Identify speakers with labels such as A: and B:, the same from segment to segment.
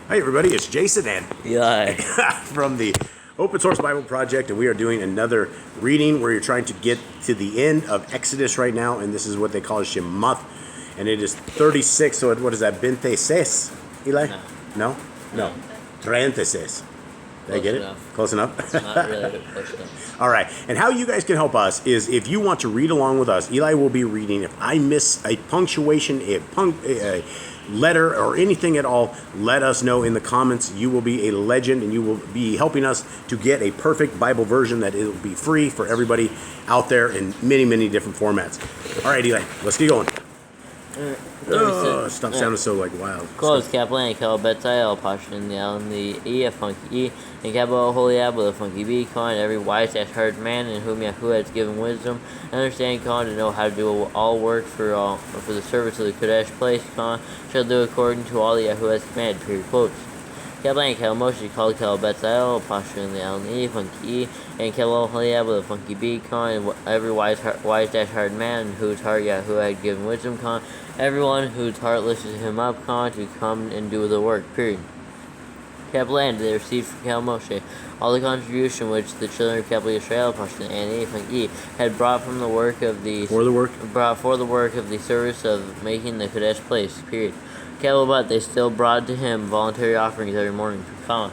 A: Hi everybody, it's Jason and
B: Eli.
A: from the Open Source Bible Project, and we are doing another reading where you're trying to get to the end of Exodus right now, and this is what they call SHEMOTH, and it is 36. So what is that? 26, Eli? No. 36. Did I get it? Close enough.
B: It's not really close enough.
A: All right. And how you guys can help us is if you want to read along with us, Eli will be reading. If I miss a punctuation, a letter, or anything at all, let us know in the comments. You will be a legend, and you will be helping us to get a perfect Bible version that it will be free for everybody out there in many, many different formats. All right, Eli, let's get going. Stop sounding so like wild.
B: Close Kaplan, Kel Betzai, Passion, the L, and the E, a funky E, and Cabo Holy Ab with a funky B, calling every wise heard man in whom Yahuwah has given wisdom, and understanding, calling to know how to do all work for the service of the Kodesh place, calling shall do according to all the Yahuwah has commanded. Period. Quotes. Kaplan, Kel Moshe, called Kel Betzai, Passion, the L, and the E, funky E, and Cabo Holy Ab with a funky B, calling every wise heard man in whose heart Yahuwah had given wisdom, calling everyone whose heart lifted him up, to come and do the work. Period. Kaplan, they received from Kel Moshe all the contribution which the children of Kaplan Israel, Pashan and E, had brought for the work of the service of making the Kodesh place. Period. But they still brought to him voluntary offerings every morning. So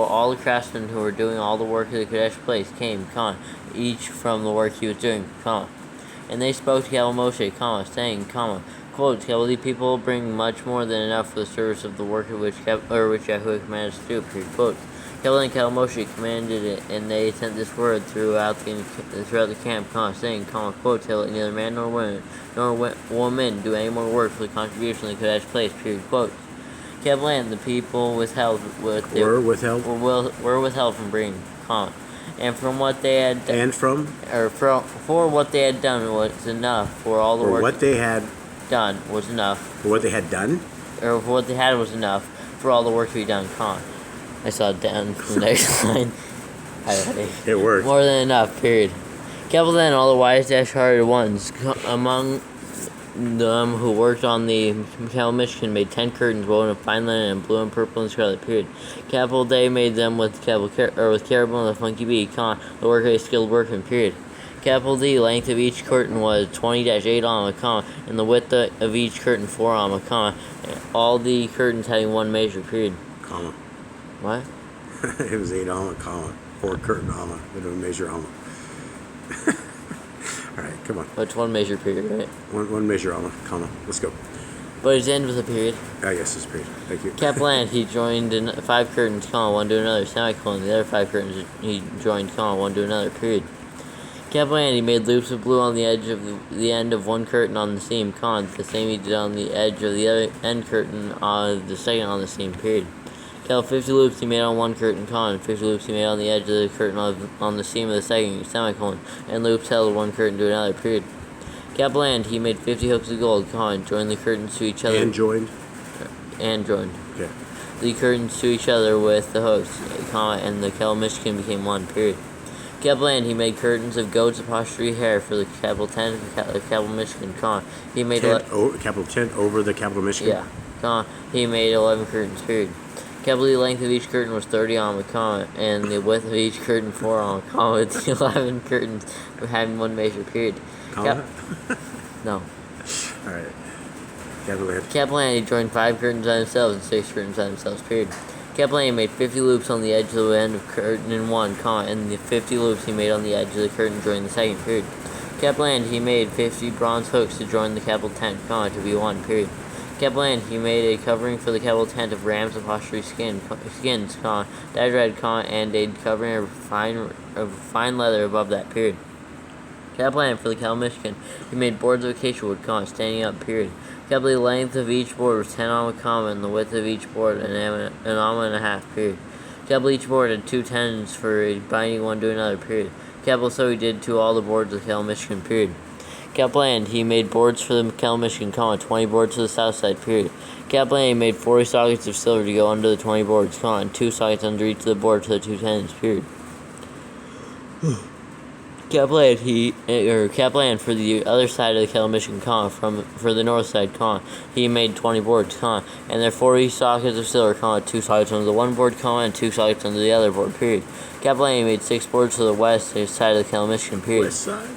B: all the craftsmen who were doing all the work of the Kodesh place came, each from the work he was doing, And they spoke to Moshe, saying, quote, the people bring much more than enough for the service of the work of which Yahuwah commanded us to do. Period. Quote. And Moshe commanded it, and they sent this word throughout the camp, saying, quote, let neither man nor woman do any more work for the contribution of the Kodesh place. Period. Quote. The people were withheld from bringing, and from what they had done, for what they had done was enough for all the work.
A: What they had
B: done was enough.
A: For what they had done,
B: or for what they had was enough for all the work to be done. I saw it down from the next line.
A: It worked.
B: More than enough. Period. Then all the wise hearted ones among them who worked on the Michigan made 10 curtains woven of fine linen and blue and purple and scarlet. Period. They made them with caribou and the funky bee. The work of a skilled workman. Period. The length of each curtain was 20-8 amma, and the width of each curtain 4 amma, all the curtains having one measure. Period.
A: Comma.
B: What?
A: It was 8 amma, comma. 4 curtain amma. They don't measure amma. All right, come on.
B: It's one measure period, right?
A: One measure amma, comma. Let's go.
B: But it's end with a period.
A: Yes, it's a period. Thank you.
B: Kaplan, he joined 5 curtains, one to another, semicolon. The other 5 curtains he joined, one to another, period. Kaplan, he made loops of blue on the edge of the end of one curtain on the seam, the same he did on the edge of the other end curtain on the second on the seam, period. 50 loops he made on one curtain, 50 loops he made on the edge of the curtain on the seam of the second, semicolon, and loops held one curtain to another, period. Kaplan, he made 50 hooks of gold, joined the curtains to each other.
A: And joined.
B: Okay. The curtains to each other with the hooks, and the Kel Michigan became one, period. Kaplan, he made curtains of goat's apostrophe hair for the capital tent of the capital Michigan, He made
A: capital tent over the capital Michigan.
B: Yeah. He made 11 curtains, period. The length of each curtain was 30 amma, and the width of each curtain 4 amma, with the 11 curtains having one measure, period. No.
A: All right.
B: Kaplan, he joined 5 curtains on themselves and 6 curtains on themselves, period. Kaplan made 50 loops on the edge of the end of curtain in one, and the 50 loops he made on the edge of the curtain joined the second, period. Kaplan, he made 50 bronze hooks to join the capital tent, to be one, period. Kaplan, he made a covering for the capital tent of ram's apostrophe skins, dyed red, and a covering of fine leather above that, period. Kaplan, for the Cal Michigan, he made boards of acacia wood, standing up, period. The length of each board was 10 amma, and the width of each board an amma and a half, period. Each board had 2 tendons for binding one to another, period. So he did to all the boards of the Cal Michigan, period. Kaplan, he made boards for the Cal Michigan, 20 boards to the south side, period. Kaplan, he made 40 sockets of silver to go under the 20 boards, and 2 sockets under each of the boards to the 2 tendons, period. Kaplan for the other side of the kettle mission for the north side he made 20 boards and there 40 sockets of silver 2 sockets under the one board and 2 sockets under the other board period. Kaplan made 6 boards for the west side of the kettle mission period.
A: West side.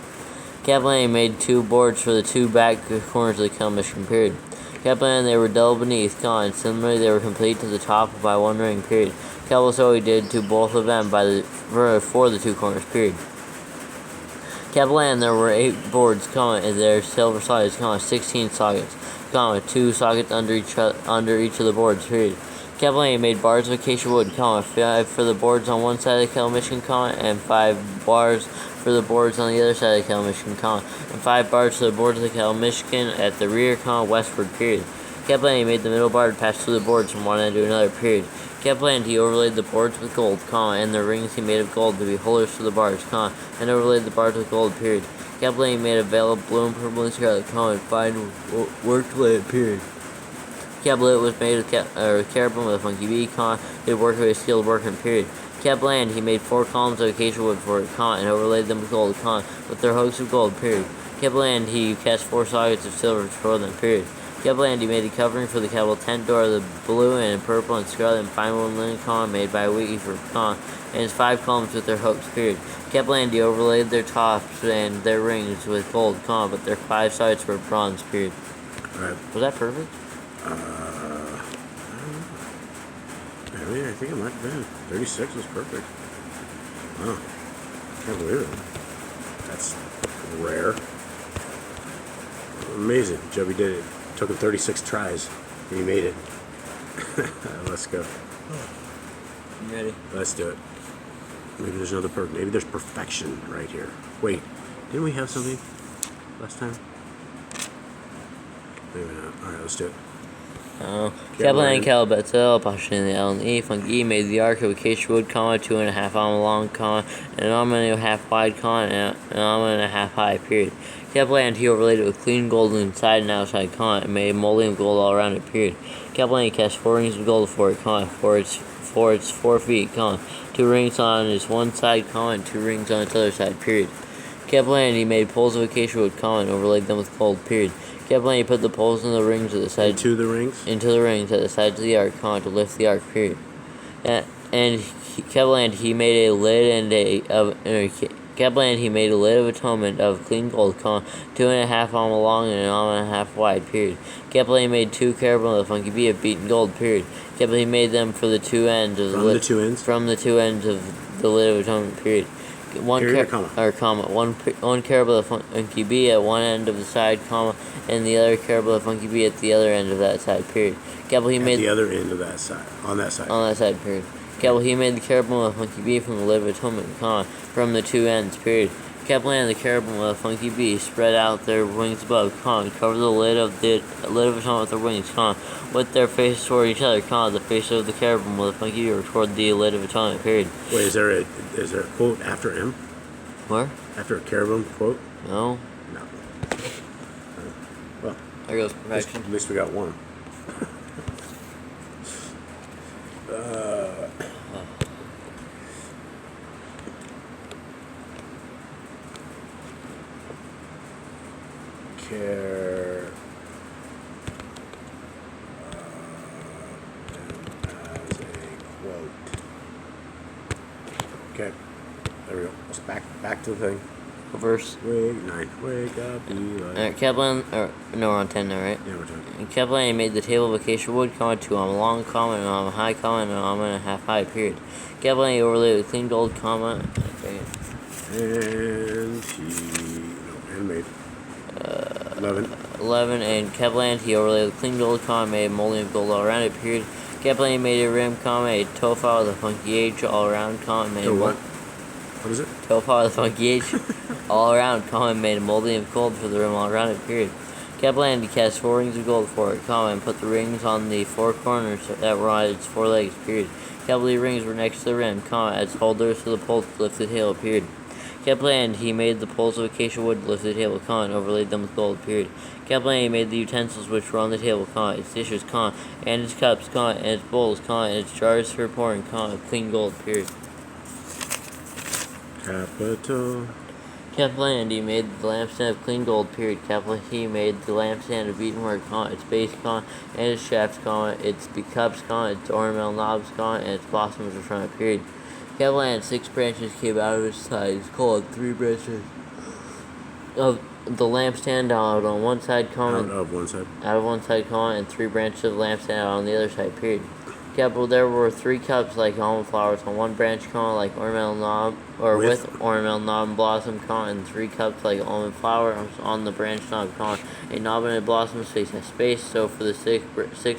B: Kaplan made 2 boards for the 2 back corners of the kettle mission period. Kaplan they were double beneath and similarly they were complete to the top by 1 ring period. Kaplan so he did to both of them for the 2 corners period. Kaplan there were 8 boards and their silver sockets 16 sockets 2 sockets under each of the boards period. Kaplan made bars of acacia wood 5 for the boards on one side of the kettle mission and 5 bars for the boards on the other side of the kettle mission and 5 bars for the boards of the kettle mission at the rear westward period. Kaplan made the middle bar to pass through the boards from one end to another period. Kaplan he overlaid the boards with gold, and the rings he made of gold to be holders for the bars, and overlaid the bars with gold, period. Kaplan made a veil of blue and purple and scarlet, and fine worked lead, period. Kaplan was made of cherubim with a funky bee, they worked with a skilled workman, period. Kaplan he made 4 columns of acacia wood for it, and overlaid them with gold, with their hooks of gold, period. Kaplan he cast 4 sockets of silver for them, period. Kaplan he made a covering for the cattle tent door, the blue and purple and scarlet and fine woven linen made by weaver and his 5 columns with their hooks, period. Kaplan he overlaid their tops and their rings with gold, but their 5 sides were bronze, period.
A: Right.
B: Was that perfect?
A: I think it might have been. 36 was perfect. Wow. Can't believe it. That's rare. Amazing. Joby did it. Took him 36 tries. And he made it. Let's go.
B: You ready?
A: Let's do it. Maybe there's another maybe there's perfection right here. Wait, didn't we have something last time? Maybe not. Alright, let's do it.
B: Kaplan and Calabetzel, Pashan and L and E, Funky made the ark of acacia wood, 2.5 arm long, and an arm and a half wide, and an arm and a half high, period. Kaplan he overlaid it with clean gold inside and outside, and made a molding of gold all around it, period. Kaplan cast 4 rings of gold for it, for its 4 feet, 2 rings on its one side, and 2 rings on its other side, period. Kaplan he made poles of acacia wood, and overlaid them with gold, period. Kaplan he put the poles in the rings at the side
A: into the rings
B: at the sides of the ark, to lift the ark, period. Kaplan he made a lid Kaplan he made a lid of atonement of clean gold, 2.5 arm long and an arm and a half wide, period. Kaplan made 2 cherubim with a funky bee of beaten gold, period. Kaplan he made them for the 2 ends of from the 2 ends of the lid of atonement, period. One cherub with a funky bee at one end of the side, and the other cherub with a funky bee at the other end of that side, period. Kaplan he made
A: the other end of that side, on that side,
B: period. Kaplan he made the cherubim with a funky bee from the lid of atonement, from the 2 ends, period. Kaplan and the cherubim with a funky bee spread out their wings above, covered the lid of atonement with their wings, with their faces toward each other, the face of the cherubim with a funky bee were toward the lid of atonement, period.
A: Wait, is there a quote after him?
B: Where?
A: After a cherubim quote?
B: No.
A: No. Well,
B: there goes perfection.
A: At least we got one. Care as a quote. Okay, there we go. Let's back to the thing.
B: Verse.
A: Wake 9. Wake up, Eli.
B: Kaplan, no, we're on 10 now, right?
A: Yeah, we're talking.
B: Kaplan made the table of acacia wood, 2 arm long, and an arm high, and an arm and a half high, period. Kaplan overlaid with clean gold, and
A: made 11,
B: and Kaplan he overlaid with clean gold, made a molding of gold all around it, period. Kaplan made a rim, made tofa with a funky H all around, made
A: what? What is it?
B: Tofa with a funky H all around, and made a molding of gold for the rim all around it, period. Kaplan he cast 4 rings of gold for it, and put the rings on the 4 corners that were on its 4 legs, period. Kaplan rings were next to the rim, as holders for the poles to lift the table, period. Kaplan he made the poles of acacia wood to lift the table, and overlaid them with gold, period. Kaplan he made the utensils which were on the table, its dishes, and its cups, and its bowls, and its jars for pouring, of clean gold, period.
A: Capital.
B: Kaplan, he made the lampstand of clean gold, period. Kaplan, he made the lampstand of beaten-work, its base, and its shafts, its cups, its ornamental knobs, and its blossoms were from it, period. Kaplan, 6 branches came out of its sides, called 3 branches of the lampstand out on one side,
A: Out of one side.
B: And 3 branches of the lampstand out on the other side, period. There were 3 cups like almond flowers on one branch, like ornamental knob, or with ornamental knob and blossom, and 3 cups like almond flowers on the branch knob, a knob and a blossom face a space. So for the 6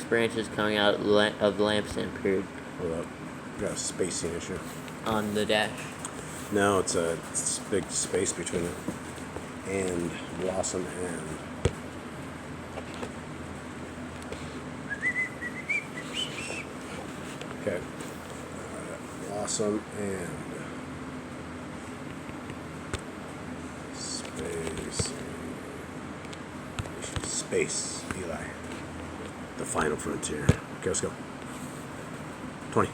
B: branches coming out of the lampstand, period.
A: Hold up, got a spacing issue.
B: On the dash.
A: No, it's a big space between it and blossom and. Okay. Blossom and space, Eli. The final frontier. Okay, let's go. 20.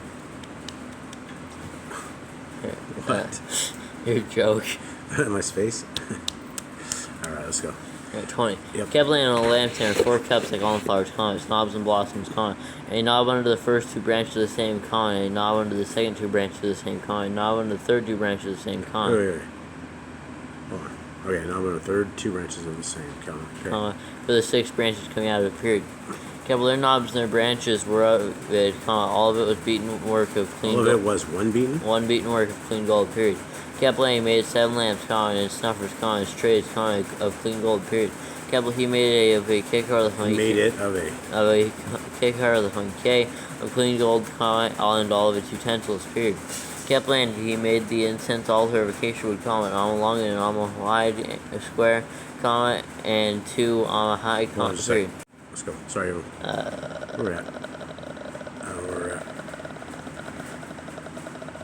A: What?
B: Your joke.
A: My space? Alright, let's go.
B: 20.
A: Yep.
B: Kaplan on a lampstand, 4 cups like almond flowers, knobs and blossoms, a knob under the first 2 branches of the same, a knob under the second 2 branches of the same, a knob under the third 2 branches of the same,
A: Wait. Hold on. Okay, now I'm on the third 2 branches of the same, okay.
B: For the 6 branches coming out of it, period. Their knobs and their branches were of it, all of it was beaten work of clean gold.
A: All of it was one beaten?
B: One beaten work of clean gold, period. Kaplan made 7 lamps, and his snuffers, his trays, of clean gold, period. He made it of a kekar of the honey.
A: Made it of a
B: kekar of the honey of clean gold, and all of its utensils, period. Kaplan, he made the incense altar of acacia wood, on a long and on a wide square, and 2 on a high, period.
A: Let's go. Sorry, everyone. Where we're at?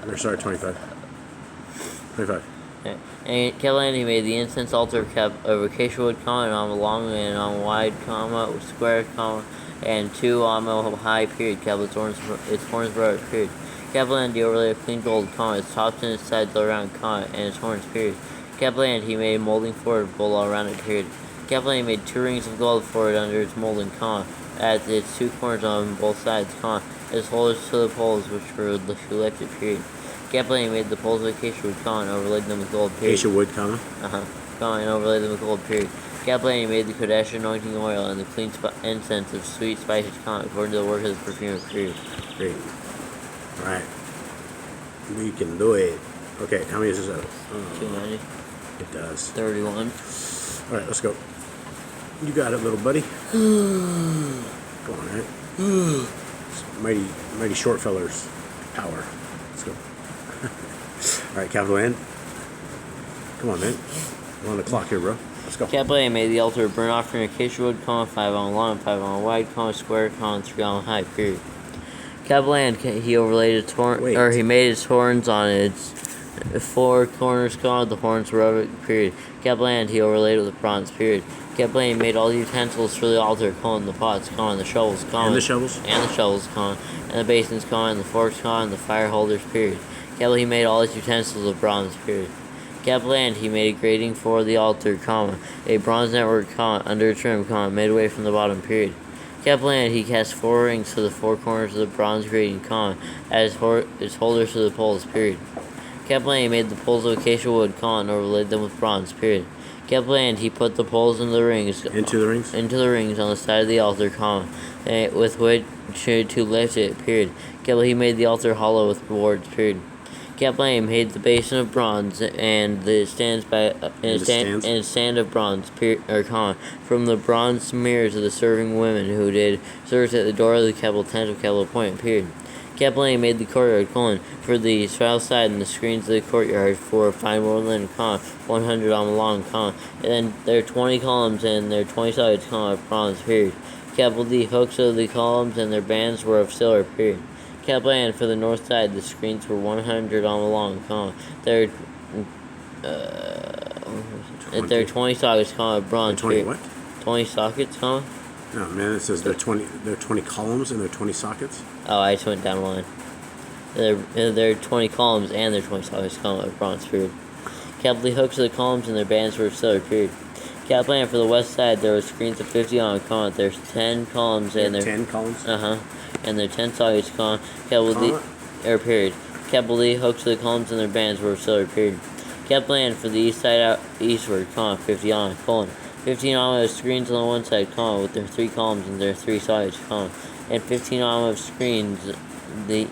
A: We're sorry, 25. 25.
B: Okay. And Kaplan, he made the incense altar of acacia wood, and on a long and on a wide, square, and 2 on a high, period. Its horns were out, period. Kaplan, the overlay of clean gold, its tops and its sides all around, and its horns, period. Kaplan, he made a molding for it, bowl all around it, period. Kaplan made 2 rings of gold for it under its molding, at its 2 corners on both sides, its holders to the poles which were lifted, period. Kaplan made the poles of acacia wood, and overlaid them with gold, period.
A: Acacia wood,
B: And overlaid them with gold, period. Kaplan made the Kodesh anointing oil and the clean incense of sweet spices, according to the work of the perfume, period.
A: Great. Alright. We can do it. Okay, how many is this out?
B: 290.
A: It does.
B: 31.
A: Alright, let's go. You got it, little buddy. Go on, right? Mighty short fellers. Power. Let's go. Alright, capital N. Come on, man. We're on the clock here, bro. Let's go.
B: Kaplan made the altar of burnt offering of acacia wood, 5 on long, 5 on wide, square, 3 on high, period. Kaplan, he overlaid its he made its horns on its 4 corners, the horns were of it, period. Kaplan, he overlaid it with bronze, period. Kaplan made all the utensils for the altar, the pots, the shovels,
A: and the shovels,
B: and the basins, and the forks, and the fire holders, period. Kaplan, he made all his utensils of bronze, period. Kaplan, he made a grating for the altar, a bronze network, under a trim, midway from the bottom, period. Kaplan, he cast 4 rings to the 4 corners of the bronze grating, as its holders to the poles, period. Kaplan, he made the poles of acacia wood, and overlaid them with bronze, period. Kaplan, he put the poles into the rings.
A: Into the rings
B: on the side of the altar, with which to lift it, period. Kaplan, he made the altar hollow with boards, period. Kaplan made the basin of bronze and the stand of bronze, from the bronze mirrors of the serving women who did service at the door of the capital tent of capital appointment, period. Kaplan made the courtyard, for the south side and the screens of the courtyard for fine woven linen, 100 on long, and then there are 20 columns and their 20 sides, of bronze, period. The hooks of the columns and their bands were of silver, period. Kaplan, for the north side, the screens were 100 on long, there are 20 sockets, of bronze,
A: 20
B: period.
A: what?
B: 20 sockets,
A: No, man, it says there are 20 columns and there are 20 sockets.
B: Oh, I just went down one. There are 20 columns and there are 20 sockets, of bronze, period. Kept the hooks of the columns and their bands were of silver, period. Kept land for the west side, there were screens of 50 on, comma, there's 10 columns and their
A: 10 columns?
B: and their 10 sockets, comma, period. Kept the hooks of the columns and their bands were of silver, period. Kept land for the east side out eastward, comma, 50 on, colon. 15 on of screens on the one side, comma, with their 3 columns and their 3 sockets, comma, and 15 on of screens the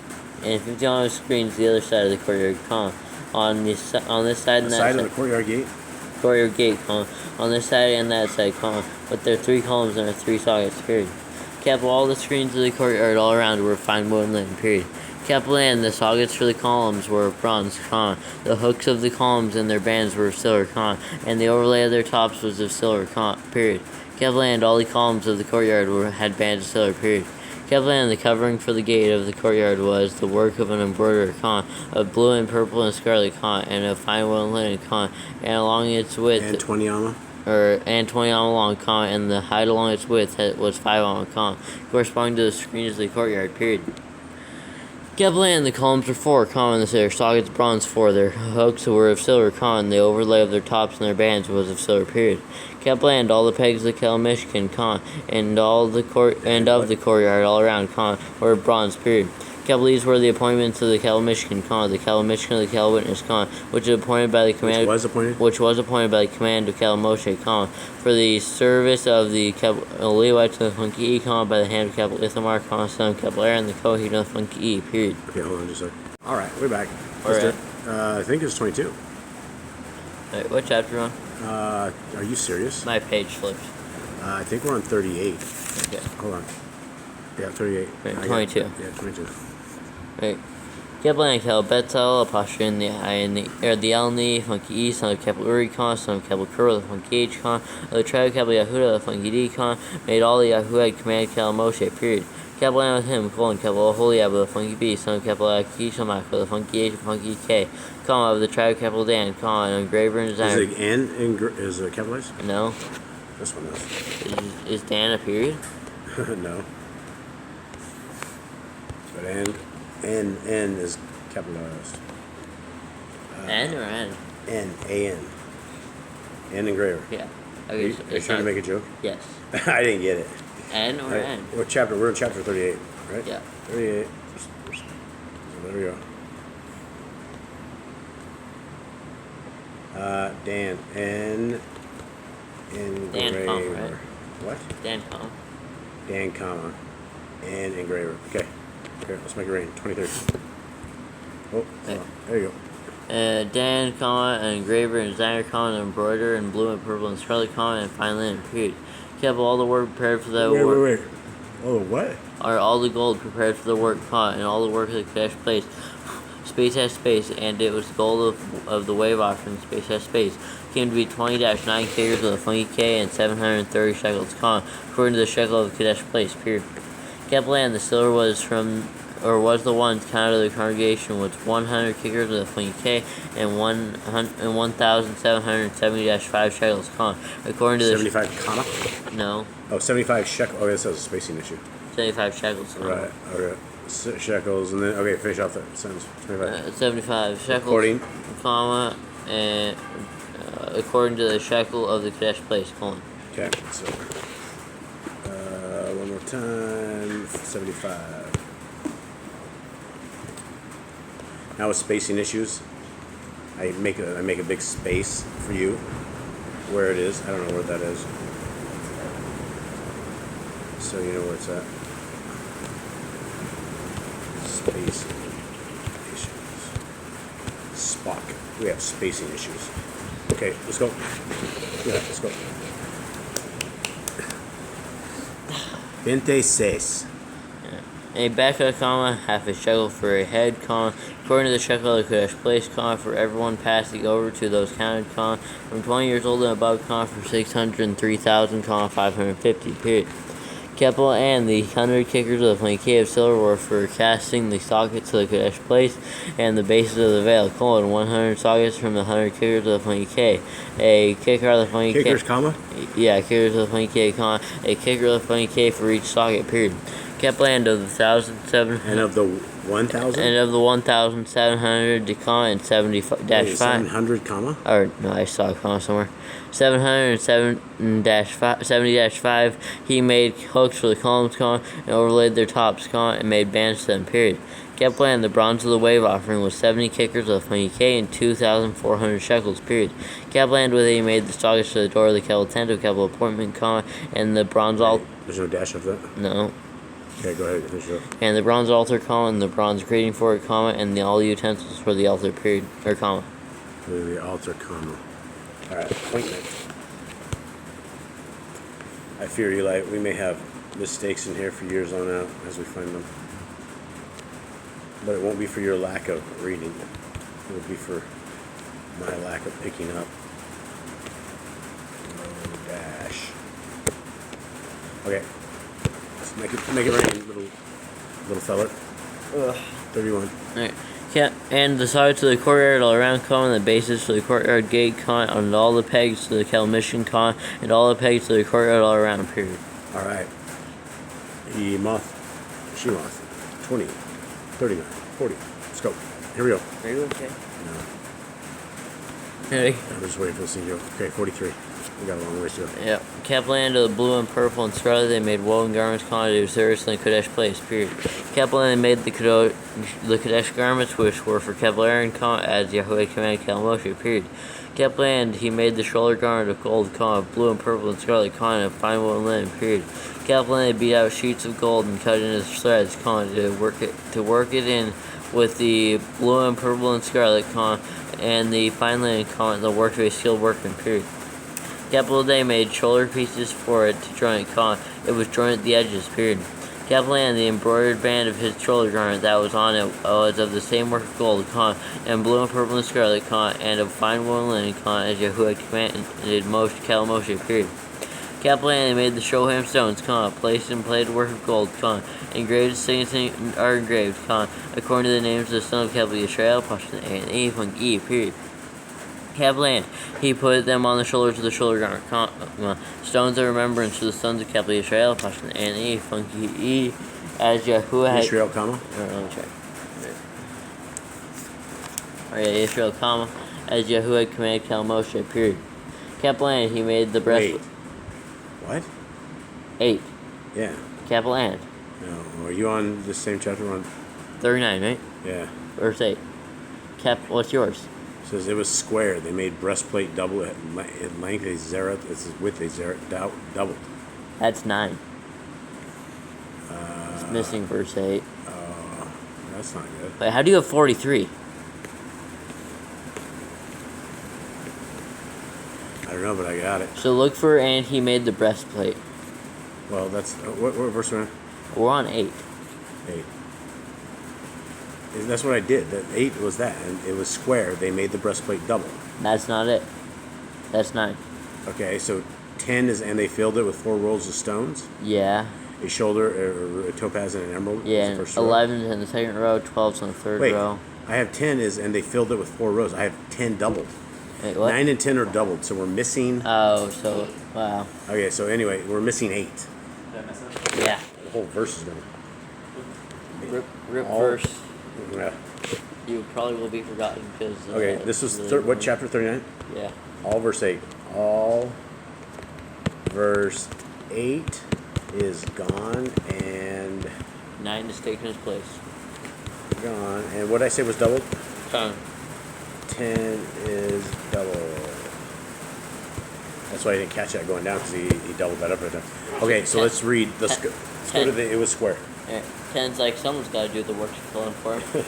B: other side of the courtyard, comma, on this side and that side.
A: The side of the courtyard gate?
B: Courtyard gate, comma, on this side and that side, comma, with their 3 columns and their 3 sockets, period. Kept all the screens of the courtyard all around were fine wood and linen, period. Kept land, the sockets for the columns were of bronze, comma, the hooks of the columns and their bands were of silver, comma, and the overlay of their tops was of silver, comma, period. Kept land, all the columns of the courtyard had bands of silver, period. Kept land, the covering for the gate of the courtyard was the work of an embroiderer, comma, of blue and purple and scarlet, comma, and of fine wool and linen, comma, and along its width
A: and 20 alma?
B: and 20 alma long, comma, and the height along its width was 5 alma, comma, corresponding to the screens of the courtyard, period. Kept land, the columns were 4, comma, and their sockets bronze 4, their hooks were of silver, comma, and the overlay of their tops and their bands was of silver, period. Kept land, all the pegs of the Mishkan, comma, and of the courtyard all around, comma, were of bronze, period. Kept these were the appointments of the Mishkan, comma, the Mishkan of the witness, comma, which was appointed by the command by the command of Moshe, comma, for the service of the Levites of the Funki, comma, by the hand of Ithamar, comma, son of Aaron, the Kohen of the Funki, period.
A: Okay, hold on just a second. Alright, we're back.
B: Alright.
A: I think it's 22.
B: Alright, what chapter are you on?
A: Are you serious?
B: My page flipped.
A: I think we're on 38.
B: Okay.
A: Hold on. Yeah, 38.
B: Right, 22.
A: Yeah, 22.
B: Right. Kepler Kel Betel, apostrophe in the Elni, Funky E, son of Kepler Uricon, son of Kepler Kuro, the Funky H con, of the tribe of Kepler Yahuda, the Funky D con, made all the Yahuda command Kel Moshe, period. Kepler with him, colon, Kepler Holy Abba, the Funky B, son of Kepler Kishamak, the Funky H, the Funky K, comma, of the tribe of Kepler Dan, comma, an engraver and designer.
A: Is it N is it capitalized?
B: No.
A: This one is.
B: Is Dan a period?
A: No. But N is capitalized.
B: N or N?
A: N, A-N. N engraver.
B: Yeah.
A: Are
B: Okay,
A: you trying to make a joke?
B: Yes.
A: I didn't get it.
B: N or
A: Right.
B: N?
A: What chapter? We're in chapter 38, right?
B: Yeah.
A: 38. So there we go. Dan. N. Engraver.
B: Dan, comma, right?
A: What?
B: Dan, comma.
A: Dan, comma. N engraver. Okay. Okay, let's make it rain. 23. Oh,
B: Okay.
A: there you go.
B: Dan, comma, an engraver and designer, comma, an embroiderer in blue and purple and scarlet, comma, and fine linen, period. Kept all the work prepared for the work.
A: Wait. Oh, what?
B: Are all the gold prepared for the work, comma, and all the work of the Kadesh place. Space has space, and it was the gold of the wave offering, space has space. Came to be 20-9 kegers with a funky K and 730 shekels, comma, according to the shekel of the Kadesh place, period. Kept land, the silver was the one counted of the congregation was 100 kickers with a funky K and 1,770-5 shekels, comma, according to the
A: 75 comma?
B: No.
A: Oh, 75 shekel. Oh, this has a spacing issue.
B: 75 shekels, comma.
A: Right. Okay. Shekels, and then okay, finish off that sentence. 25.
B: 75 shekels,
A: According,
B: comma, and according to the shekel of the Kadesh place, colon.
A: Okay. So one more time. 75. Now with spacing issues, I make a big space for you where it is. I don't know where that is, so you know where it's at. Spacing issues. Spock. We have spacing issues. Okay, let's go. Yeah, let's go. 26.
B: A beka, comma, half a shekel for a head, comma, according to the shekel of the Kadesh place, comma, for everyone passing over to those counted, comma, from 20 years old and above, comma, for 603,000, comma, 550, period. Keppel and the 100 kickers of the funky of silver were for casting the sockets to the Kadesh place and the bases of the veil, colon, 100 sockets from the 100 kickers of the funky K. A kicker of the funky K.
A: Kickers, comma?
B: Yeah, kickers of the funky K, comma, a kicker of the funky K for each socket, period. Kept land of the 1,700
A: and of the 1,000?
B: And of the 1,700, comma, and 70-5.
A: 700, comma?
B: Or, no, I saw a comma somewhere. 770-5, he made hooks for the columns, comma, and overlaid their tops, comma, and made bands to them, period. Kaplan, the bronze of the wave offering was 70 kickers of Phoenique and 2,400 shekels, period. Kaplan, with it, he made the stockage to the door of the Kevel tent, of Kevel appointment, comma, and the bronze altar.
A: There's no dash of that?
B: No.
A: Okay, go ahead. Finish it up.
B: And the bronze altar, comma, and the bronze grating for it, comma, and all the utensils for the altar, period, or comma.
A: For the altar, comma. Alright, appointment. I fear, Eli, we may have mistakes in here for years on out as we find them. But it won't be for your lack of reading. It will be for my lack of picking up. No dash. Okay. Let's make it rain, little feller. 31.
B: Alright. Yeah, and the sides of the courtyard all around, comma, and the bases for the courtyard gate, comma, and all the pegs to the Kel mission, comma, and all the pegs to the courtyard all around, period.
A: Alright. SHEMOTH. 20, 39, 40. Let's go. Here we go.
B: Are you okay?
A: No.
B: Ready?
A: I'm just waiting for the scene to go. Okay, 43. We got a long ways to go.
B: Yep. Kaplan of the blue and purple and scarlet, they made woven garments, comma, to service in the Kodesh place, period. Kaplan, they made the Kodesh garments, which were for Kevlar, comma, as Yahweh commanded Kel Moshe, period. Kaplan, he made the shoulder garment of gold, comma, blue and purple and scarlet, comma, and of fine woven linen, period. Kaplan, they beat out sheets of gold and cut it into threads, comma, to work it in with the blue and purple and scarlet, comma, and the fine linen, comma, and the work of a skilled workman, period. Kaplan, they made shoulder pieces for it to join it, comma, it was joined at the edges, period. Kaplan, the embroidered band of his shoulder garment that was on it was of the same work of gold, comma, and blue and purple and scarlet, comma, and of fine woven linen, comma, as Yahuwah commanded Kel Moshe, period. Kaplan, they made the shoham stones, comma, placed in plated work of gold, comma, engraved signature are engraved, comma, according to the names of the son of Kevel Yisrael, Pashtan, and E, period. Kaplan, he put them on the shoulders of the shoulder garment, comma, stones of remembrance to the sons of Kevel Yisrael, Pashtan, and E, as Yahuwah had...
A: Israel, comma?
B: Let me check. Israel, comma, as Yahuwah had commanded Kel Moshe, period. Kaplan, he made the breastplate.
A: What?
B: 8.
A: Yeah.
B: Kaplan.
A: No. Are you on the same chapter on?
B: 39, right?
A: Yeah.
B: Verse 8. What's yours?
A: It says it was square. They made breastplate double in length a zerah. It's width a zerah doubled.
B: That's 9. It's missing verse 8.
A: That's not good.
B: Wait, how do you have 43?
A: I don't know, but I got it.
B: So look for, and he made the breastplate.
A: Well, that's what verse are we on?
B: We're on 8.
A: 8. That's what I did. That 8 was that, and it was square. They made the breastplate double.
B: That's not it. That's 9.
A: Okay, so 10 is, and they filled it with 4 rolls of stones.
B: Yeah.
A: A shoulder, a topaz, and an emerald.
B: Yeah,
A: Was the first
B: 11's in the second row, 12's in the third
A: Wait,
B: row.
A: I have 10 is, and they filled it with 4 rows. I have 10 doubled.
B: Wait, what?
A: 9 and 10 are doubled, so we're missing.
B: Oh, so, wow.
A: Okay, so anyway, we're missing 8.
C: Did I mess up?
B: Yeah.
A: The whole verse is gonna.
B: Rip
A: All-
B: verse.
A: Yeah.
B: You probably will be forgotten because...
A: Okay, this was what chapter 39?
B: Yeah.
A: All verse 8. All verse 8 is gone and
B: 9 is taking his place.
A: gone. And what did I say was doubled?
B: 10.
A: 10 is doubled. That's why I didn't catch that going down, because he doubled that up right there. Okay, so let's read. Let's go to the. It was square.
B: Yeah. 10's like someone's got to do the work to fill in for him.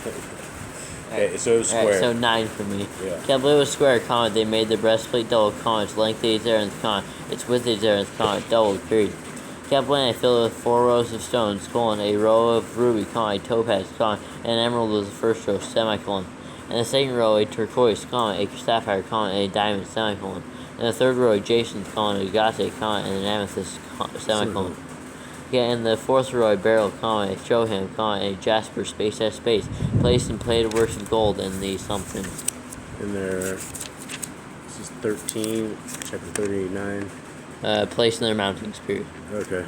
A: Okay, so it was square.
B: Alright, so 9 for me.
A: Yeah.
B: Kaplan was square, comma, they made the breastplate double, comma, its length 8 zeranth, comma, its width 8 zeranth, comma, doubled, period. Kaplan, I filled it with 4 rows of stones, colon, a row of ruby, comma, a topaz, comma, and an emerald was the first row, semicolon. And the second row, a turquoise, comma, a sapphire, comma, and a diamond, semicolon. And the third row, a jacinth, comma, a agate, comma, and an amethyst, semicolon. Yeah, in the fourth row, a beryl, comma, a shoham, comma, and a jasper, space, placed in plated works of gold in the somethings.
A: In there. This is 13, chapter 39.
B: Placed in their mountings, period.
A: Okay.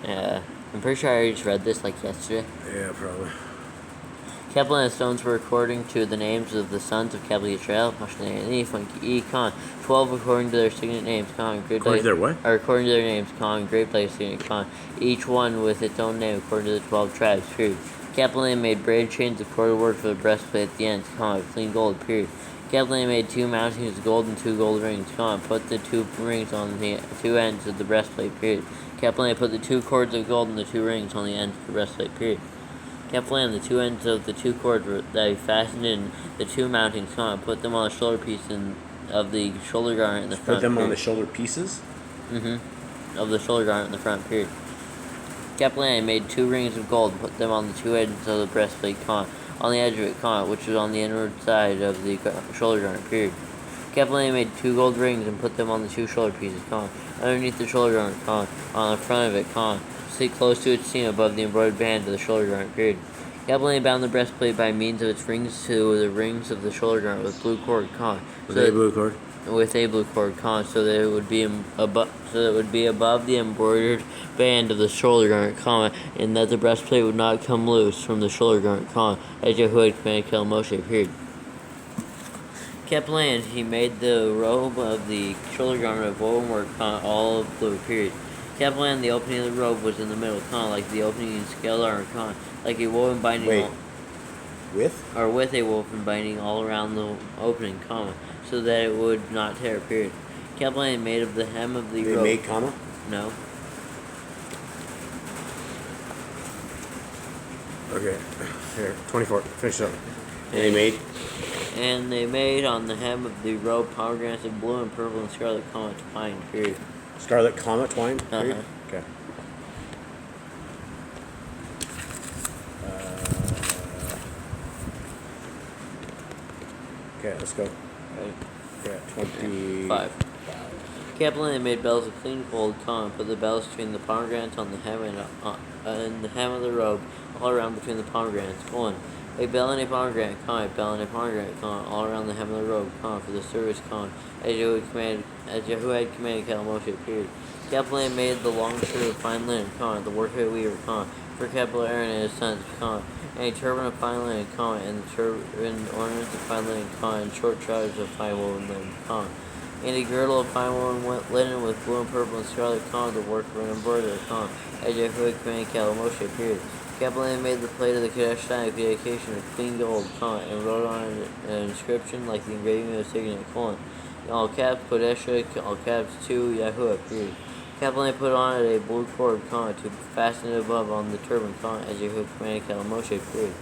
B: I'm pretty sure I already just read this like yesterday.
A: Yeah, probably.
B: Kaplan and stones were according to the names of the sons of Kabbalah Israel, and Ephon, Khan. 12 according to their signet names, Khan.
A: According to their what?
B: Or according to their names, Khan. Engraved like signet, Khan. Each one with its own name according to the 12 tribes, period. Kaplan made braided chains of corded work for the breastplate at the ends, Khan. Clean gold, period. Kaplan made 2 mountings of gold and 2 gold rings, Khan. Put the 2 rings on the 2 ends of the breastplate, period. Kaplan put the 2 cords of gold and the 2 rings on the ends of the breastplate, period. Kaplan, the 2 ends of the 2 cords that he fastened in the 2 mountings, Khan. Put them on the shoulder piece of the shoulder garment in the front.
A: Put them
B: period.
A: on the shoulder pieces?
B: Of the shoulder garment in the front, period. Kaplan made 2 rings of gold and put them on the 2 ends of the breastplate, Khan. On the edge of it, Khan, which was on the inward side of the shoulder garment, period. Kaplan made 2 gold rings and put them on the 2 shoulder pieces, Khan. Underneath the shoulder garment, Khan. On the front of it, Khan. Sit close to its seam above the embroidered band of the shoulder garment, period. Kaplan bound the breastplate by means of its rings to the rings of the shoulder garment with blue cord, Khan.
A: With a blue cord?
B: With a blue cord, Khan, so that it would be above the embroidered band of the shoulder garment, Khan, and that the breastplate would not come loose from the shoulder garment, Khan, as Yahuwah had commanded Moshe, period. Kaplan, he made the robe of the shoulder garment of woven work, Khan, all of blue, period. Kaplan, the opening of the robe was in the middle, Khan, like the opening in scale armor, Khan, like a woven binding.
A: Wait. With
B: a woven binding all around the opening, comma, so that it would not tear, period. Kaplan made of the hem of the robe.
A: They made comma?
B: No.
A: Okay. Here, 24. Finish up.
B: And they made on the hem of the robe pomegranates of blue and purple and scarlet, comma, twine, period.
A: Scarlet comma twine? Period? Okay. Okay, let's go.
B: Right.
A: Yeah, 25.
B: Kaplan made bells of clean gold, comma, put the bells between the pomegranates on the hem and the hem of the robe, all around between the pomegranates, colon. A bell and a pomegranate, comma, a bell and a pomegranate, comma, all around the hem of the robe, comma, for the service, comma, as Yahuwah had commanded Moshe, period. Kaplan made the long shirt of fine linen, comma, the work of a weaver, comma, for Kaplan Aaron and his sons, comma, and a turban of fine linen, comma, and the turban ornaments of fine linen, comma, and short trousers of fine woven linen, comma, and a girdle of fine woven linen with blue and purple and scarlet, comma, the work of an embroiderer, comma, as Yahuwah commanded Moshe, period. Kaplan made the plate of the Kodesh sign of dedication of clean gold, comma, and wrote on it an inscription like the engraving of a signet, colon. In all caps, Kodesh, all caps, to Yahuwah, period. Kaplan put on it a blue cord, comma, to fasten it above on the turban, comma, as Yahuwah commanded Moshe, period.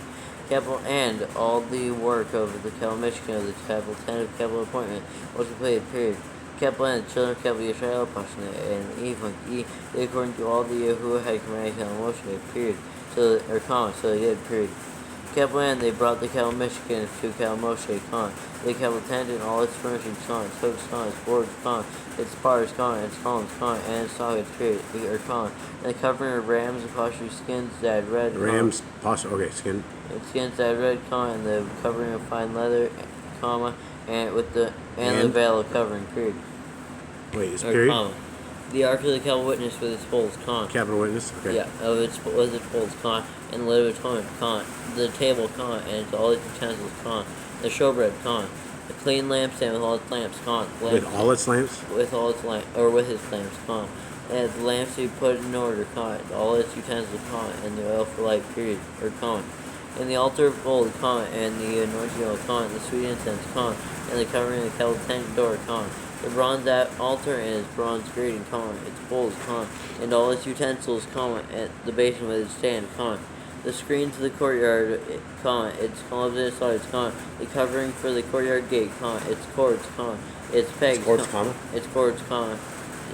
B: Kaplan and all the work of the Michigan of the tentative capital appointment was completed, period. Kaplan and the children of Kabbalah Israel, and Ephon, they according to all the Yahuwah had commanded Moshe, period. So they did, period. Kaplan, they brought the Kabbalah Michigan to Moshe, the Kabbalah tent and all its furnishings, its hooks, its boards, its bars, its columns, and its sockets, period, and the covering of rams, apostrophe skins dyed red,
A: Rams, skin.
B: Skins dyed red, and the covering of fine leather, comma, and the veil of covering, period.
A: Wait, is period?
B: The ark of the Capital Witness with its poles,
A: Capital Witness? Okay.
B: Yeah, with its poles, and the lid of atonement, the table, and all its utensils, the showbread, the clean lampstand with all its lamps,
A: With all its lamps?
B: With all its lamps, or with its lamps, and the lamps to be put in order, all its utensils, and the oil for light, period, and the altar of gold, and the anointing oil, and the sweet incense, and the covering of the Capital tent door, the bronze altar and its bronze grating, its bowls, and all its utensils, at the basin with its stand, the screens of the courtyard, its columns and its sides, the covering for the courtyard gate, its cords, its pegs, its cords, and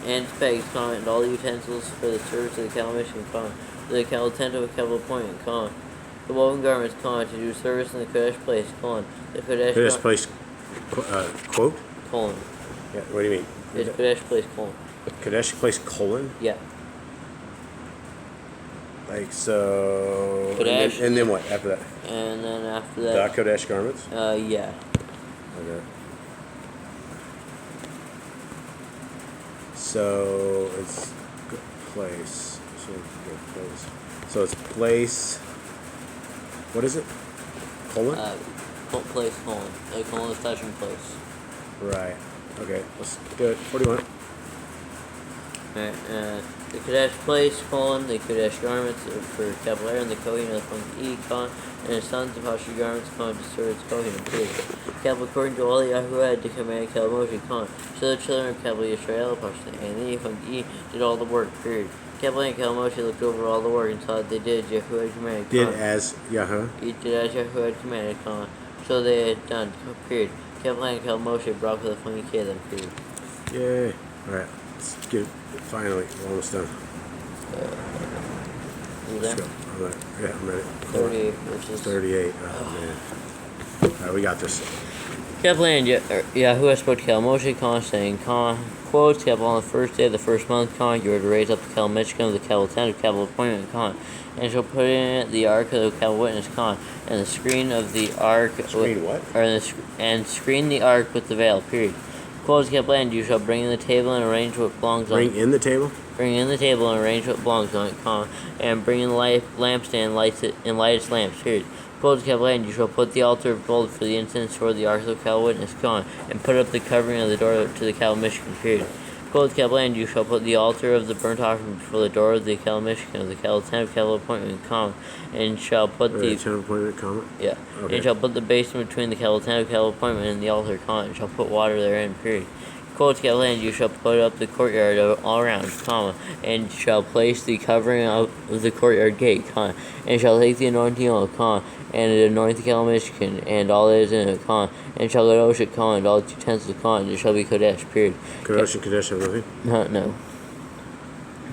B: its pegs, and all the utensils for the service of the Capital Mission, the Capital tent of a Capital appointment, the woven garments, to do service in the Kodesh place, the
A: Kodesh place, quote?
B: Colon.
A: Yeah, what do you mean?
B: It's Kodesh place, colon.
A: Kodesh place, colon?
B: Yeah.
A: Like so.
B: Kodesh.
A: And then what after that?
B: And then after that.
A: The Kodesh garments?
B: Yeah.
A: Okay. So it's good place. So it's place. What is it? Colon?
B: Place, colon. The colon is touching place.
A: Right. Okay, let's do it. 41.
B: Alright, the Kadesh place, colon, the Kadesh garments for capital Aaron, the Kohen of the funky con, and his sons of Hashir garments, con, to serve as Kohen, period. Capital according to all Yahuwah had to command Cal Moshe, con. So the children of Capital Israel, and the funky did all the work, period. Capital and Cal Moshe looked over all the work and saw that they did Yahuwah had commanded,
A: Did as Yahuwah.
B: He did as Yahuwah had commanded, con. So they had done, period. Capital and Cal Moshe brought for the funky K then, period.
A: Yay. Alright, let's get it. Finally, we're almost done.
B: You
A: Let's
B: there?
A: go. I'm ready. Yeah, I'm ready.
B: 38 verses.
A: 38. Oh, man. Alright, we got this.
B: Kaplan Yahuwah spoke to Cal Moshe, con, saying, con, quotes, Kaplan, on the first day of the first month, con, you are to raise up the Cal Michigan of the Cal tent of Cal appointment, con, and shall put in it the ark of the Cal witness, con, and the screen of the ark.
A: Screen what?
B: And screen the ark with the veil, period. Quotes, Kaplan, you shall bring in the table and arrange what belongs on it.
A: Bring in the table?
B: Bring in the table and arrange what belongs on it, con, and bring in the lampstand, light its lamps, period. Quotes, Kaplan, you shall put the altar of gold for the incense toward the ark of the Cal witness, con, and put up the covering of the door to the Cal Michigan, period. Quotes, Kaplan, you shall put the altar of the burnt offering before the door of the Cal Michigan of the Cal tent of Cal appointment, con, and shall put the
A: tent of appointment, comma?
B: yeah,
A: Okay.
B: and shall put the basin between the Cal tent of Cal appointment and the altar, con, and shall put water therein, period. Quotes, Kaplan, you shall put up the courtyard all around, comma, and shall place the covering of the courtyard gate, con, and shall take the anointing oil, con, and anoint the Cal Michigan, and all that is in it, con, and shall Kadosh it, con, and all its utensils, con, and it shall be Kodesh, period.
A: Kadosh and Kadesh have nothing?
B: No.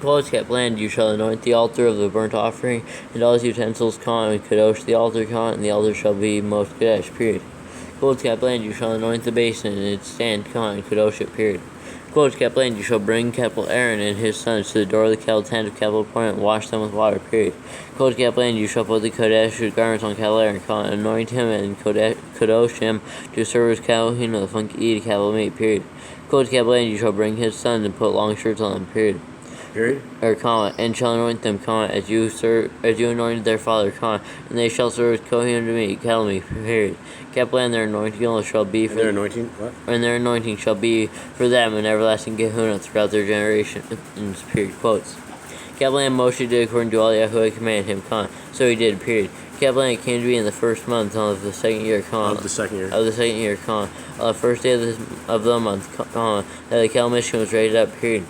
B: Quotes, Kaplan, you shall anoint the altar of the burnt offering, and all its utensils, con, and Kadosh the altar, con, and the altar shall be most Kodesh, period. Quotes, Kaplan, you shall anoint the basin and its stand, con, and Kadosh it, period. Quotes, Kaplan, you shall bring Capital Aaron and his sons to the door of the Cal tent of Capital appointment and wash them with water, period. Quotes, Kaplan, you shall put the Kodesh garments on Capital Aaron, con, anoint him and Kadosh him to serve as Kohen of the funky Capital meat, period. Quotes, Kaplan, you shall bring his sons and put long shirts on them, period.
A: Period?
B: Or comma, and shall anoint them, comma, as you anointed their father, comma, and they shall serve as Kohen to me, cattle me, period. Kaplan, their anointing shall be for
A: their anointing, what?
B: And their anointing shall be for them an everlasting Gehuna throughout their generations, period. Quotes. Kaplan Moshe did according to all Yahuwah commanded him, comma, so he did, period. Kaplan came to be in the first month of the second year, comma,
A: Of the second year.
B: Of the second year, comma, first day of the month, comma, that the Cal Michigan was raised up, period.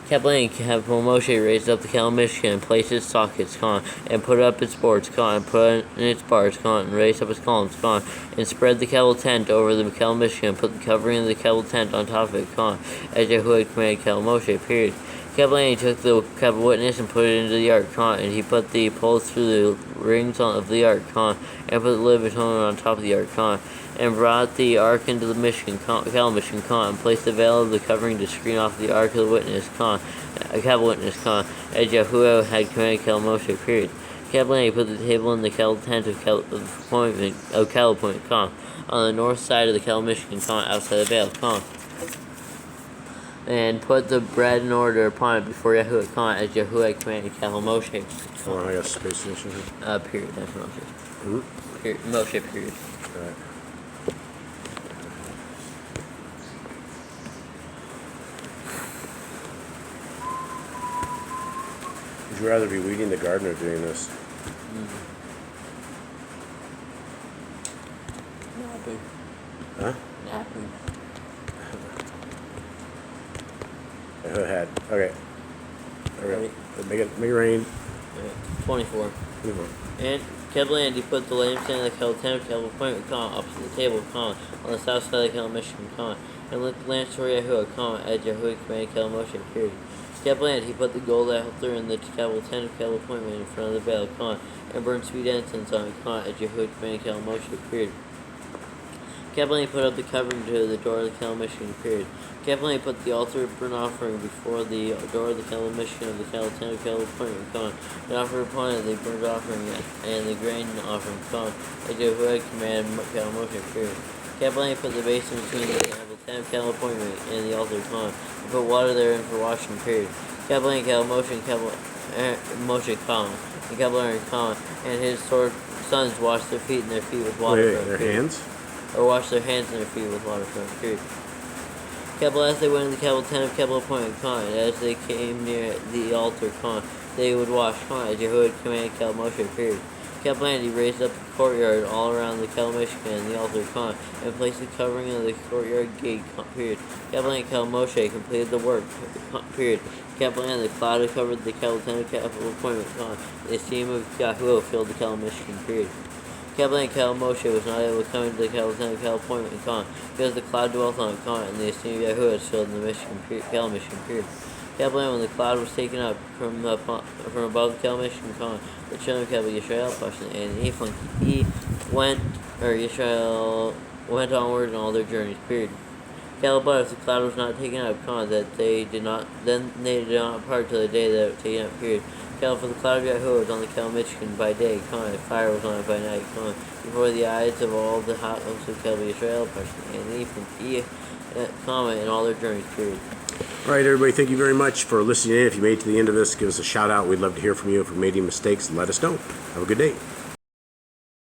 B: Kaplan Moshe raised up the Cal Michigan and placed its sockets, con, and put up its boards, con, and put in its bars, con, and raised up its columns, con, and spread the Cal tent over the Cal Michigan, and put the covering of the Cal tent on top of it, con, as Yahuwah commanded Cal Moshe, period. Kaplan took the Capital witness and put it into the ark, con, and he put the poles through the rings of the ark, con, and put the lid between on top of the ark, con, and brought the ark into the Cal Michigan, con, and placed the veil of the covering to screen off the ark of the witness, con, Capital witness, con, as Yahuwah had commanded Cal Moshe, period. Kaplan put the table in the Cal tent of Cal appointment, con, on the north side of the Cal Michigan, con, outside the veil, con, and put the bread in order upon it before Yahuwah, con, as Yahuwah commanded Cal Moshe.
A: Oh, I got space station here.
B: Period. That's Moshe.
A: Mm-hmm.
B: Period. Moshe. Period.
A: All right. Would you rather be weeding the garden or doing this?
B: Napping.
A: Huh?
B: Napping.
A: Okay. Make it rain.
B: 24. And Kaplan, he put the lampstand of the Cal tent of Cal appointment, con, opposite the table, con, on the south side of the Cal Michigan, con, and lit the lamps for Yahuwah, con, as Yahuwah commanded Cal Moshe, period. Kaplan, he put the gold altar in the Cal tent of Cal appointment in front of the veil, con, and burned sweet incense on it, con, as Yahuwah commanded Cal Moshe, period. Kaplan put up the covering to the door of the Cal Michigan, period. Kaplan put the altar of burnt offering before the door of the Cal Michigan of the Cal tent of Cal appointment, con, and offered upon it the burnt offering and the grain offering, con, as Yahuwah commanded Cal Moshe, period. Kaplan put the basin between the tent of Cal appointment and the altar, con, and put water therein for washing, period. Kaplan Cal Moshe and Moshe, con, and Kaplan Aaron, con, and his sons wash their feet and their feet with water.
A: Wait, their hands?
B: Or wash their hands and their feet with water. Period. Keppel, as they went in the Keppel tent of Keppel appointed Khan, as they came near the altar Khan, they would wash Khan, as Yehuda commanded Kel Moshe. Period. Keppel and he raised up the courtyard all around the Kel Mishkan and the altar Khan, and placed the covering of the courtyard gate. Period. Keppel and Kel Moshe completed the work. Period. Keppel and the cloud had covered the Keppel tent of Keppel appointed Khan. The esteem of Yahuwah filled the Kel Mishkan. Period. Keppel and Kel Moshe was not able to come into the Keppel tent of Kel appointment Khan, because the cloud dwelt on Khan, and the esteem of Yahuwah was filled in the Kel Mishkan. Period. Keppel, when the cloud was taken up from above the Kel Mishkan Khan, the children of Keppel, Yisrael, and Ephraim, Yisrael went onward in all their journeys. Period. Keppel, but if the cloud was not taken up Khan, then they did not part till the day that it was taken up. Period. Keppel, for the cloud of Yahuwah was on the Kel Mishkan by day, Khan, and fire was on it by night, Khan, before the eyes of all the house of Keppel, Yisrael, and Ephraim, in all their journeys. Period.
A: All right, everybody, thank you very much for listening in. If you made it to the end of this, give us a shout out. We'd love to hear from you. If we made any mistakes, let us know. Have a good day.